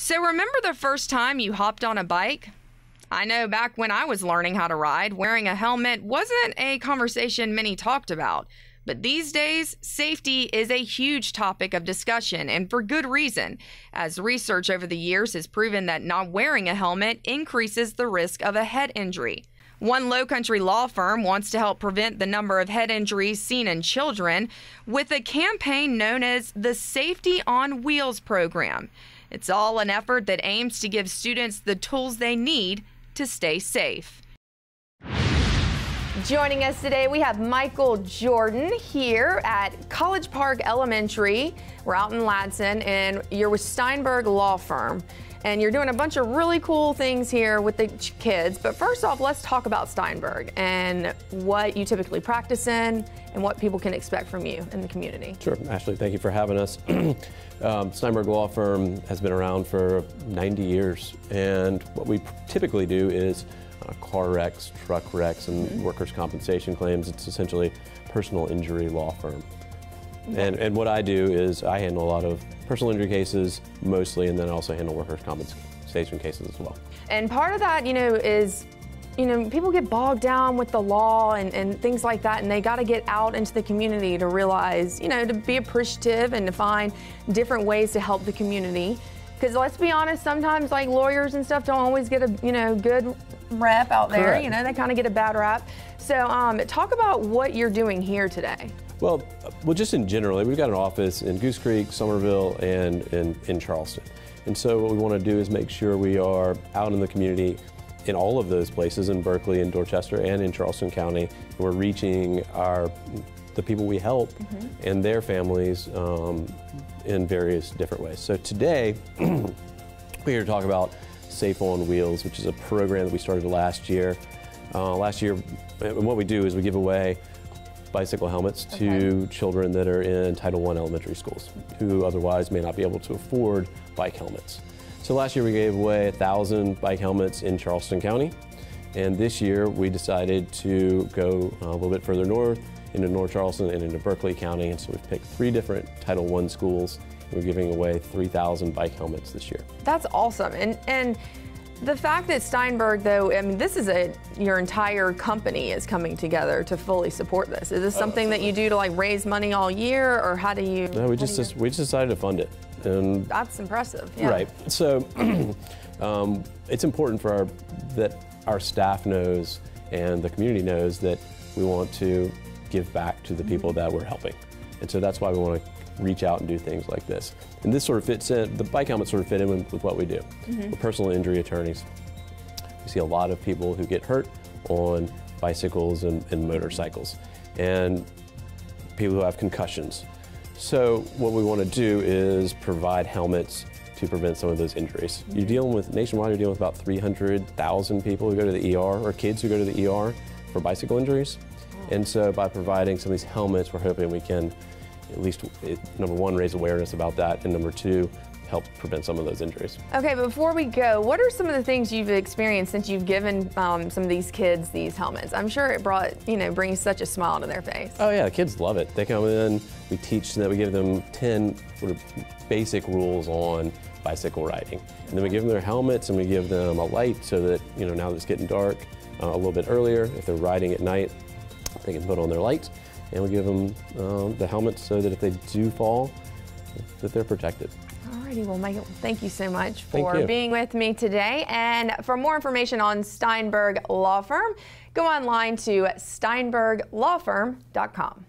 So remember the first time you hopped on a bike? I know back when I was learning how to ride, wearing a helmet wasn't a conversation many talked about. But these days, safety is a huge topic of discussion, and for good reason, as research over the years has proven that not wearing a helmet increases the risk of a head injury. One Lowcountry law firm wants to help prevent the number of head injuries seen in children with a campaign known as the Safety on Wheels program. It's all an effort that aims to give students the tools they need to stay safe. Joining us today, we have Michael Jordan here at College Park Elementary. We're out in Ladson, and you're with Steinberg Law Firm. And you're doing a bunch of really cool things here with the kids. But first off, let's talk about Steinberg and what you typically practice in and what people can expect from you in the community. Sure, Ashley, thank you for having us. Steinberg Law Firm has been around for 90 years. And what we typically do is car wrecks, truck wrecks, and workers' compensation claims. It's essentially personal injury law firm. And what I do is I handle a lot of personal injury cases mostly, and then I also handle workers' compensation cases as well. And part of that, is, people get bogged down with the law and things like that, and they got to get out into the community to realize, to be appreciative and to find different ways to help the community. Because let's be honest, sometimes like lawyers and stuff don't always get a, good rep out there. Correct. They kind of get a bad rap. So talk about what you're doing here today. Well, just in general, we've got an office in Goose Creek, Somerville, and in Charleston. And so what we want to do is make sure we are out in the community in all of those places, in Berkeley and Dorchester and in Charleston County. And we're reaching the people we help and their families in various different ways. So today, we're here to talk about Safe on Wheels, which is a program that we started last year. And what we do is we give away bicycle helmets to children that are in Title I elementary schools who otherwise may not be able to afford bike helmets. So last year we gave away 1,000 bike helmets in Charleston County, and this year we decided to go a little bit further north into North Charleston and into Berkeley County, and so we've picked 3 different Title I schools. We're giving away 3,000 bike helmets this year. That's awesome. And the fact that Steinberg, though, this is your entire company is coming together to fully support this. Is this something that you do to raise money all year, or how do you? No, we just decided to fund it. And that's impressive. Yeah. Right. So it's important that our staff knows and the community knows that we want to give back to the people that we're helping. And so that's why we want to reach out and do things like this. And this sort of fits in, the bike helmets sort of fit in with what we do. We're personal injury attorneys. We see a lot of people who get hurt on bicycles and motorcycles, and people who have concussions. So what we want to do is provide helmets to prevent some of those injuries. You're dealing with, nationwide, you're dealing with about 300,000 people who go to the ER, or kids who go to the ER for bicycle injuries. And so by providing some of these helmets, we're hoping we can at least, number one, raise awareness about that, and number two, help prevent some of those injuries. Okay, but before we go, what are some of the things you've experienced since you've given some of these kids these helmets? I'm sure it brings such a smile to their face. Oh yeah, the kids love it. They come in, we teach them, we give them 10 sort of basic rules on bicycle riding. And then we give them their helmets and we give them a light so that, now that it's getting dark, a little bit earlier, if they're riding at night, they can put on their lights. And we give them the helmets so that if they do fall, that they're protected. Alrighty, well, Michael, thank you so much for being with me today. And for more information on Steinberg Law Firm, go online to steinberglawfirm.com.